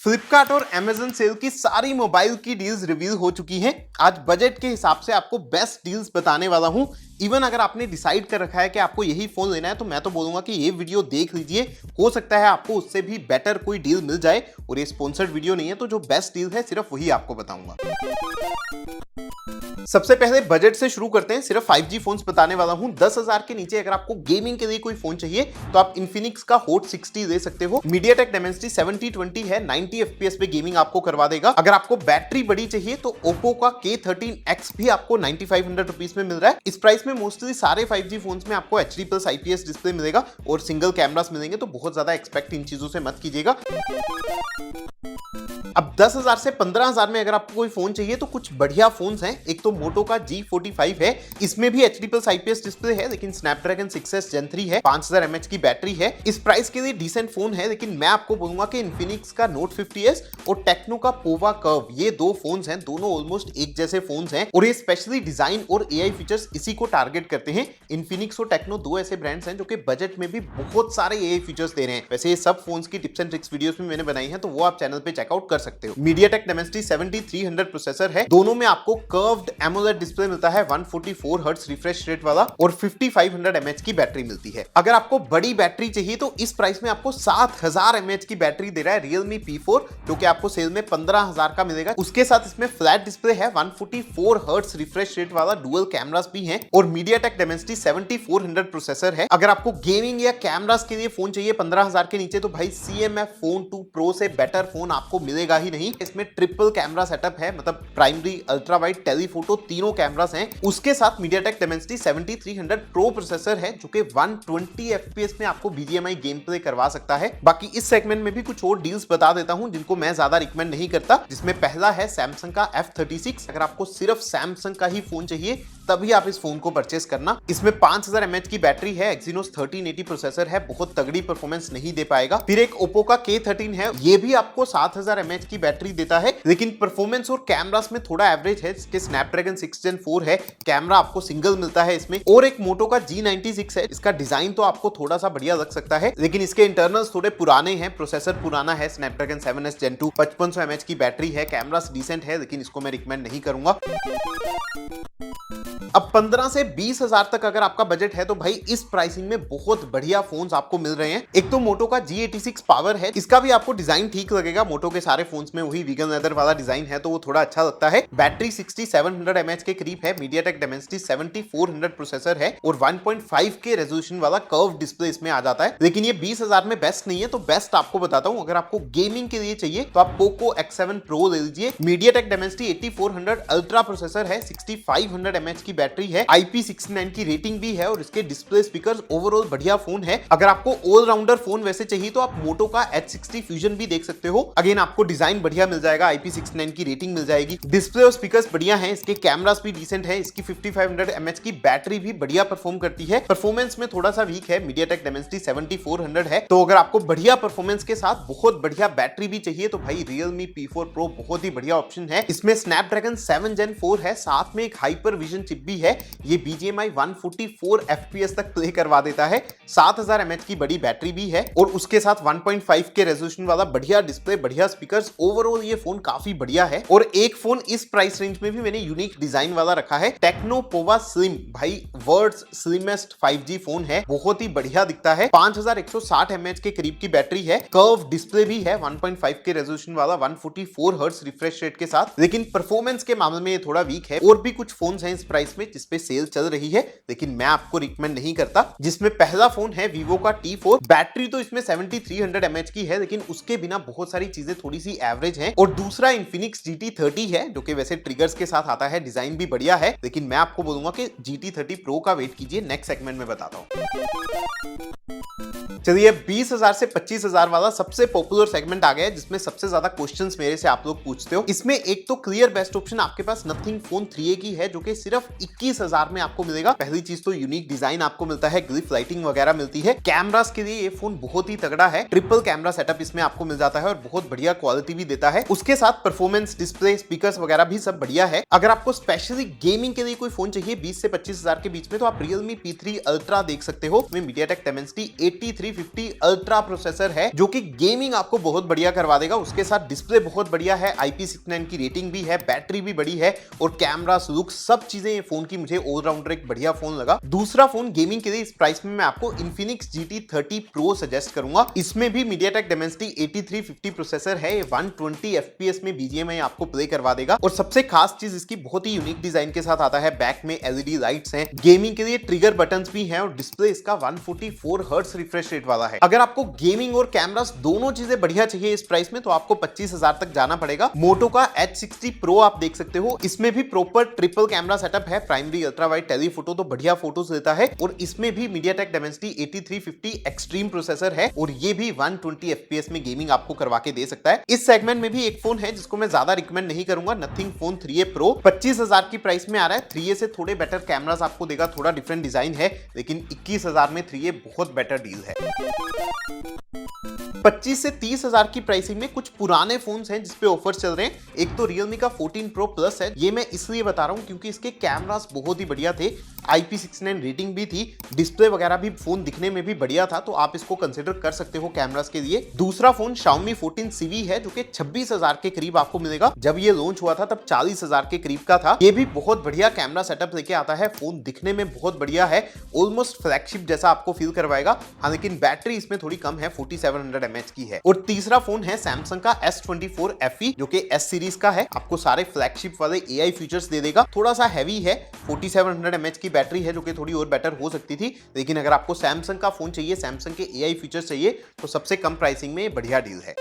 फ्लिपकार्ट और Amazon cell की सारी मोबाइल की डील्स रिवील हो चुकी हैं। आज बजट के हिसाब से आपको बेस्ट डील्स बताने वाला हूं। इवन अगर आपने डिसाइड कर रखा है कि आपको यही फोन लेना है तो मैं तो बोलूंगा कि ये वीडियो देख लीजिए, हो सकता है आपको उससे भी बेटर कोई डील मिल जाए। और ये स्पॉन्सर्ड वीडियो नहीं है, तो जो बेस्ट डील है सिर्फ वही आपको बताऊंगा। सबसे पहले बजट से शुरू करते हैं। सिर्फ 5G फोन्स बताने वाला हूं। 10,000 के नीचे अगर आपको गेमिंग के लिए कोई फोन चाहिए तो आप Infinix का Hot 60 ले सकते हो। MediaTek Dimensity 7020 है, 90 FPS पे गेमिंग आपको करवा देगा। अगर आपको बैटरी बड़ी चाहिए तो Oppo का K13X भी आपको 9500 रुपीज में मिल रहा है। इस प्राइस में मोस्टली सारे 5G फोन्स में आपको HD+ IPS डिस्प्ले मिलेगा और सिंगल कैमरास मिलेंगे, तो बहुत ज्यादा एक्सपेक्ट इन चीजों से मत कीजिएगा। अब 10,000 से 15,000 में अगर आपको कोई फोन चाहिए तो कुछ बढ़िया फोन्स हैं। एक तो मोटो का G45 है, इसमें भी HD+ IPS डिस्प्ले है, लेकिन Snapdragon 6S Gen 3 है, 5000 mAh की बैटरी है। इस प्राइस के लिए डिसेंट फोन है, लेकिन मैं आपको बोलूंगा कि Infinix का Note 50s और टेक्नो का पोवा कर्व, ये दो फोन्स हैं, दोनों ऑलमोस्ट एक जैसे फोन्स हैं और ये स्पेशली डिजाइन और AI फीचर्स इसी को टारगेट करते हैं। Infinix और टेक्नो दो ऐसे ब्रांड्स हैं जो कि बजट में भी बहुत सारे AI फीचर्स दे रहे हैं। वैसे ये सब फोन्स की टिप्स एंड ट्रिक्स वीडियोस में मैंने बनाई हैं, तो वो आप चैनल पे चेकआउट कर सकते हो। MediaTek Dimensity 7300 प्रोसेसर है, दोनों में आपको कर्व्ड AMOLED डिस्प्ले मिलता है, 144 हर्ट्ज रिफ्रेश रेट वाला, और 5500 mAh की बैटरी मिलती है। अगर आपको बड़ी बैटरी चाहिए तो इस प्राइस में आपको 7000 mAh की बैटरी दे रहा है Realme P4, जो कि आपको सेल में 15,000 का मिलेगा। उसके साथ इसमें फ्लैट डिस्प्ले है, 144 हर्ट्ज रिफ्रेश रेट वाला, डुअल कैमरास भी हैं और MediaTek Dimensity 7400 प्रोसेसर है। अगर आपको गेमिंग या कैमरास के लिए फोन चाहिए 15,000 के नीचे, तो भाई CMF Phone 2 Pro से बेटर फोन आपको मिलेगा ही नहीं। इसमें ट्रिपल कैमरा सेटअप है, मतलब प्राइमरी, अल्ट्रा वाइड, टेलीफोटो तीनों कैमरास हैं। उसके साथ MediaTek Dimensity 7300 Pro प्रोसेसर है, जो कि 120 FPS में आपको BGMI गेम प्ले करवा सकता है। बाकी इस सेगमेंट में भी कुछ और डील्स बता देता हूं जिनको मैं ज्यादा रिकमेंड नहीं करता, जिसमें पहला है Samsung का F36। अगर आपको सिर्फ Samsung का ही फोन चाहिए तभी आप इस फोन को परचेस करना। इसमें 5000 mAh की बैटरी है, Exynos 1380 प्रोसेसर है, बहुत तगड़ी परफॉर्मेंस नहीं दे पाएगा। फिर एक Oppo का K13 है, ये भी आपको 7000 mAh की बैटरी देता है, लेकिन परफॉर्मेंस और कैमरास में थोड़ा एवरेज है। इसके Snapdragon 6 Gen 4 है, कैमरा आपको सिंगल मिलता है इसमें। और एक मोटो का G96 है, इसका डिजाइन तो आपको थोड़ा सा बढ़िया लग सकता है, लेकिन इसके इंटरनल्स थोड़े पुराने हैं, प्रोसेसर पुराना है, Snapdragon 7S Gen 2, 5500 mAh की बैटरी है, कैमरास डिसेंट है, लेकिन इसको मैं रिकमेंड नहीं करूंगा। अब 15 से 20,000 तक अगर आपका बजट है तो भाई इस प्राइसिंग में बहुत बढ़िया फोन्स आपको मिल रहे हैं। एक तो मोटो का G86 पावर है, इसका भी आपको डिजाइन ठीक लगेगा। मोटो के सारे फोन्स में वही वीगन लेदर वाला डिजाइन है, तो वो थोड़ा अच्छा लगता है। बैटरी 6700 mAh के करीब है, MediaTek Dimensity 7400 प्रोसेसर है और 1.5K रेजोल्यूशन वाला कर्व डिस्प्ले इसमें आ जाता है। लेकिन ये 20,000 में बेस्ट नहीं है, तो बेस्ट आपको बताता हूं। अगर आपको गेमिंग के लिए चाहिए तो आप Poco X7 Pro ले लीजिए। MediaTek Dimensity 8400 अल्ट्रा प्रोसेसर है, 6500 mAh की बैटरी है, IP69 की रेटिंग भी है और इसके डिस्प्ले स्पीकर्स ओवरऑल बढ़िया फोन है। अगर आपको ऑलराउंडर फोन वैसे चाहिए तो आप मोटो का H60 फ्यूजन भी देख सकते हो। अगेन आपको डिजाइन बढ़िया मिल जाएगा, IP69 की रेटिंग मिल जाएगी, डिस्प्ले और स्पीकर्स बढ़िया हैं, इसके कैमरास भी डिसेंट है, इसकी 5500 mAh की बैटरी भी बढ़िया परफॉर्म करती है। परफॉर्मेंस में थोड़ा सा वीक है, MediaTek Dimensity 7400 है। तो अगर आपको बढ़िया परफॉर्मेंस के साथ बहुत बढ़िया बैटरी भी चाहिए तो भाई Realme P4 Pro बहुत ही बढ़िया ऑप्शन है। इसमें Snapdragon 7 Gen 4 है, साथ में एक हाइपर विजन चिप भी है, ये BGMI 144 FPS तक प्ले करवा देता है, 7000 mAh की बड़ी बैटरी भी है और उसके साथ 1.5K रेजोल्यूशन वाला बढ़िया डिस्प्ले, बढ़िया स्पीकर्स। ओवरऑल ये फोन काफी बढ़िया है। और एक फोन इस प्राइस रेंज में भी मैंने यूनिक डिजाइन वाला रखा है, टेक्नो पोवा स्लिम। भाई वर्ल्ड्स स्लिमेस्ट 5G फोन है, बहुत ही बढ़िया दिखता है, 5160 mAh के करीब की बैटरी है, कर्व डिस्प्ले भी है, 1.5K रेजोल्यूशन वाला, 144 हर्ट्ज रिफ्रेश रेट के साथ। लेकिन परफॉर्मेंस के मामले में ये थोड़ा वीक है। और भी कुछ फोन्स हैं इस प्राइस में जिसपे सेल चल रही है, लेकिन मैं आपको रिकमेंड नहीं करता। जिसमें पहला फोन है Vivo का T4। बैटरी तो इसमें 7300 mAh की है, लेकिन उसके बिना बहुत सारी चीजें थोड़ी सी एवरेज हैं। और दूसरा Infinix GT30 है, जो कि वैसे ट्रिगर्स के साथ आता है, डिजाइन भी बढ़िया है, लेकिन मैं आपको बोलूंगा कि GT30 Pro का वेट कीजिए, नेक्स्ट सेगमेंट में बताता हूं। चलिए 20,000 से 25,000 वाला सबसे पॉपुलर सेगमेंट आ गया है, जिसमें सबसे ज्यादा क्वेश्चंस मेरे से आप लोग पूछते हो। इसमें एक तो क्लियर बेस्ट ऑप्शन आपके पास नथिंग फोन 3A की है, जो कि सिर्फ सिर्फ 21,000 में आपको मिलेगा। पहली चीज तो यूनिक डिजाइन आपको मिलता है, ग्लिफ लाइटिंग वगैरह मिलती है। कैमरास के लिए ये फोन बहुत ही तगड़ा है, ट्रिपल कैमरा सेटअप इसमें आपको मिल जाता है और बहुत बढ़िया क्वालिटी भी देता है। उसके साथ परफॉर्मेंस, डिस्प्ले, स्पीकर्स वगैरह भी सब बढ़िया है। अगर आपको स्पेशली गेमिंग के लिए कोई फोन चाहिए 20 से 25,000 के बीच में, तो आप Realme P3 Ultra देख सकते हो। इसमें MediaTek Dimensity 8350 Ultra प्रोसेसर है जो कि गेमिंग आपको बहुत बढ़िया करवा देगा। उसके साथ डिस्प्ले बहुत बढ़िया है, IP69 की रेटिंग भी है, बैटरी भी बड़ी है और कैमरा, लुक, सब चीजें ये फोन की मुझे ऑलराउंडर एक बढ़िया फोन लगा। दूसरा फोन गेमिंग के लिए इस प्राइस में मैं आपको Infinix GT30 Pro सजेस्ट करूंगा। इसमें भी MediaTek Dimensity 8350 प्रोसेसर है, 120 FPS में BGMI आपको प्ले करवा देगा। और सबसे खास चीज इसकी बहुत ही यूनिक डिजाइन के साथ आता है। बैक में LED लाइट्स हैं, गेमिंग के लिए ट्रिगर बटन्स भी हैं और डिस्प्ले इसका 144 हर्ट्ज रिफ्रेश रेट वाला है। अगर आपको गेमिंग और कैमरास दोनों चीजें बढ़िया चाहिए इस प्राइस में, तो आपको 25,000 तक जाना पड़ेगा। मोटो का H60 Pro आप देख सकते हो, इसमें भी प्रॉपर ट्रिपल कैमरा सेटअप है, प्राइमरी, अल्ट्रा वाइड, टेलीफोटो, तो बढ़िया फोटोज देता है। और इसमें भी MediaTek Dimensity 8350 एक्सट्रीम प्रोसेसर है और ये भी 120 FPS में गेमिंग आपको करवा के दे सकता है। इस सेगमेंट में भी एक फोन है जिसको मैं ज्यादा रिकमेंड नहीं करूंगा, Nothing Phone 3a Pro 25,000 की प्राइस में आ रहा है। 3a से थोड़े बेटर कैमरास आपको देगा, थोड़ा डिफरेंट डिजाइन है, लेकिन 21,000 में 3a बहुत बेटर डील है। 25 से 30,000 की प्राइसिंग में कुछ पुराने फोन्स हैं जिसपे ऑफर्स चल रहे हैं। एक तो Realme का 14 Pro Plus है, ये मैं इसलिए बता रहा हूं क्योंकि इसके कैमरास बहुत ही बढ़िया थे, IP69 रेटिंग भी थी, डिस्प्ले वगैरह भी फोन दिखने में भी बढ़िया था, तो आप इसको कंसिडर कर सकते हो कैमरास के लिए। दूसरा फोन Xiaomi 14 CV है जो कि 26,000 के करीब आपको मिलेगा। जब ये लॉन्च हुआ था तब 40,000 के करीब का था। ये भी बहुत बढ़िया कैमरा सेटअप लेके आता है, फोन दिखने में बहुत बढ़िया है, ऑलमोस्ट फ्लैगशिप जैसा आपको फील करवाएगा। हाँ, लेकिन बैटरी इसमें थोड़ी कम है, 4700 mAh की है। और तीसरा फोन है Samsung का S24 FE जो कि S सीरीज का है, आपको सारे फ्लैगशिप वाले AI फीचर्स दे देगा। थोड़ा सा हैवी है, 4700 mAh की बैटरी है जो कि थोड़ी और बेटर हो सकती थी, लेकिन अगर आपको सैमसंग का फोन चाहिए, सैमसंग के AI फीचर्स चाहिए, तो सबसे कम प्राइसिंग में ये बढ़िया डील है।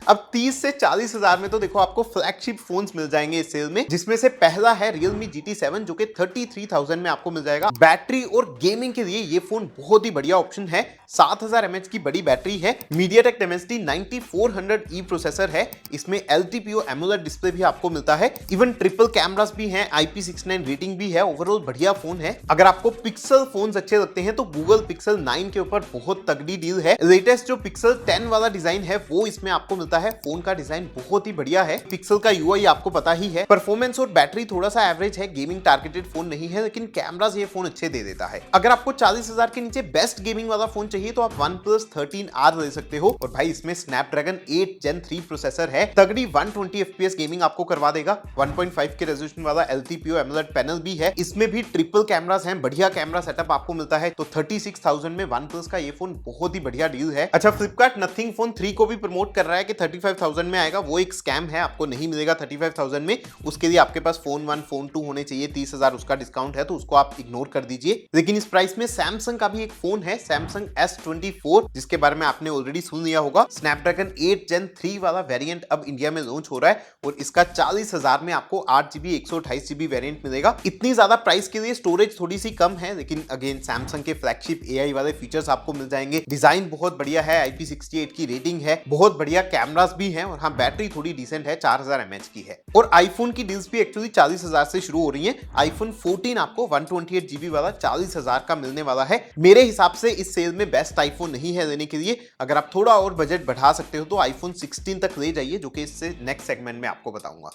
अब 30 से 40,000 में तो देखो आपको फ्लैगशिप फोन्स मिल जाएंगे इस सेल में, जिसमें से पहला है Realme GT7 जो कि 33,000 में आपको मिल जाएगा। बैटरी और गेमिंग के लिए ये फोन बहुत ही बढ़िया ऑप्शन है, 7000 mAh की बड़ी बैटरी है, MediaTek Dimensity 9400E प्रोसेसर है, इसमें LTPO AMOLED डिस्प्ले भी आपको मिलता है, इवन ट्रिपल कैमरास भी हैं, IP69 रेटिंग भी है, ओवरऑल बढ़िया फोन है। अगर आपको पिक्सल फोन्स अच्छे लगते हैं तो Google Pixel 9 के ऊपर बहुत तगड़ी डील है। लेटेस्ट जो Pixel 10 वाला डिजाइन है वो इसमें आपको मिलता है, फोन का डिजाइन बहुत ही बढ़िया है, पिक्सल का UI आपको पता ही है। परफॉर्मेंस और बैटरी थोड़ा सा एवरेज है, गेमिंग टारगेटेड फोन नहीं है, लेकिन कैमरास ये फोन अच्छे दे देता है। अगर आपको 40,000 के नीचे बेस्ट गेमिंग वाला फोन चाहिए तो आप OnePlus 13R ले सकते हो, और भाई इसमें Snapdragon 8 Gen 3 प्रोसेसर है, तगड़ी 120 FPS गेमिंग आपको करवा देगा, 1.5 के रेजोल्यूशन वाला LTPO AMOLED पैनल भी है, इसमें भी ट्रिपल कैमरास हैं, बढ़िया कैमरा सेटअप आपको मिलता है। तो 36,000 में OnePlus का ये फोन बहुत ही बढ़िया डील है। अच्छा, Flipkart Nothing Phone 3 को भी प्रमोट कर रहा है कि 35,000 में आएगा, वो एक स्कैम है, आपको नहीं मिलेगा 35,000 में। उसके लिए आपके पास फोन 1 फोन 2 होने चाहिए, 30,000 उसका डिस्काउंट है, तो उसको आप इग्नोर कर दीजिए। लेकिन इस प्राइस में सैमसंग का भी एक फोन है, Samsung S24, जिसके बारे में आपने ऑलरेडी सुन लिया होगा। Snapdragon 8 Gen 3 वाला वेरिएंट अब इंडिया में लॉन्च हो रहा है और इसका 40,000 में आपको 8GB 128GB वेरिएंट मिलेगा। इतनी ज्यादा प्राइस के लिए स्टोरेज थोड़ी सी कम है, लेकिन अगेन सैमसंग के फ्लैगशिप AI वाले फीचर्स आपको मिल जाएंगे। डिजाइन बहुत बढ़िया है, IP68 की रेटिंग है, बहुत बढ़िया कैमरास भी हैं, और हाँ बैटरी थोड़ी डिसेंट है, 4000 mAh की है। और आईफोन की डील्स भी एक्चुअली 40,000 से शुरू हो रही है। iPhone 14 आपको 128GB वाला 40,000 का मिलने वाला है। मेरे हिसाब से इस सेल में बेस्ट आईफोन नहीं है लेने के लिए। अगर आप थोड़ा और बजट बढ़ा सकते हो तो iPhone 16 तक ले जाइए, जो कि इससे नेक्स्ट सेगमेंट में आपको बताऊंगा।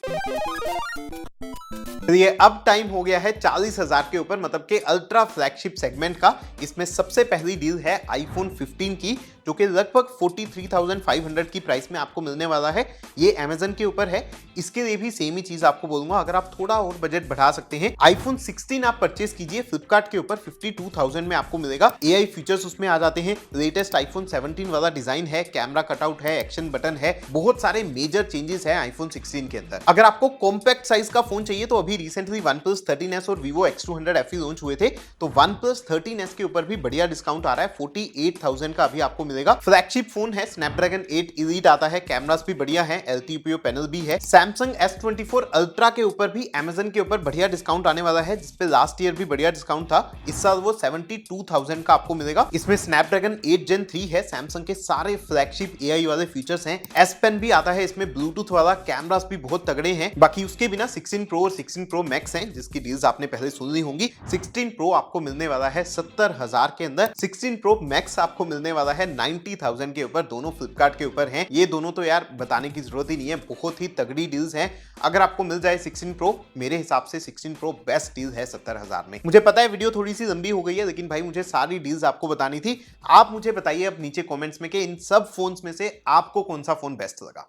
ये अब टाइम हो गया है 40,000 के ऊपर, मतलब के अल्ट्रा फ्लैगशिप सेगमेंट का। इसमें सबसे पहली डील है iPhone 15 की, जो कि लगभग 43,500 की प्राइस में आपको मिलने वाला है। ये Amazon के ऊपर है, इसके लिए भी सेम ही चीज आपको बोलूंगा। अगर आप थोड़ा और बजट बढ़ा सकते हैं, iPhone 16 आप परचेस कीजिए, फ्लिपकार्ट के ऊपर 52,000 में आपको मिलेगा। AI फीचर्स उसमें आ जाते हैं, लेटेस्ट iPhone 17 वाला डिजाइन है, कैमरा कटआउट है, एक्शन बटन है, बहुत सारे मेजर चेंजेस है iPhone 16 के अंदर। अगर आपको कॉम्पैक्ट साइज का फोन चाहिए तो अभी रिसेंटली OnePlus 13s और Vivo X200 FE लॉन्च हुए थे, तो OnePlus 13s के ऊपर भी बढ़िया डिस्काउंट आ रहा है, 48,000 का अभी आपको मिलेगा। फ्लैगशिप फोन है, Snapdragon 8 Elite आता है, कैमरास भी बढ़िया है, LTPO पैनल भी है। Samsung S24 Ultra के ऊपर भी Amazon के ऊपर बढ़िया डिस्काउंट आने वाला है, जिसपे लास्ट ईयर भी बढ़िया डिस्काउंट था। इस साल वो 72,000 का आपको मिलेगा। इसमें Snapdragon 8 Gen 3 है, Samsung के सारे फ्लैगशिप AI वाले फीचर्स हैं। S Pen भी आता है इसमें, ब्लूटूथ वाला, कैमरास भी बहुत तगड़े हैं। बाकी उसके बिना 16 16 प्रो और 16 प्रो मैक्स हैं जिसकी डील्स आपने पहले सुन ली होंगी। 16 प्रो आपको मिलने वाला है 70,000 के अंदर, 16 प्रो मैक्स आपको मिलने वाला है 90,000 के ऊपर। दोनों फ्लिपकार्ट के ऊपर हैं। ये दोनों तो यार बताने की जरूरत ही नहीं है, बहुत ही तगड़ी डील्स हैं। अगर आपको मिल जाए 16 प्रो, मेरे हिसाब से 16 प्रो बेस्ट डील है 70,000 में। मुझे पता है वीडियो थोड़ी सी लंबी हो गई है, लेकिन भाई मुझे सारी डील्स आपको बतानी थी। आप मुझे बताइए अब नीचे कमेंट्स में कि इन सब फोन्स में से आपको कौन सा फोन बेस्ट लगा।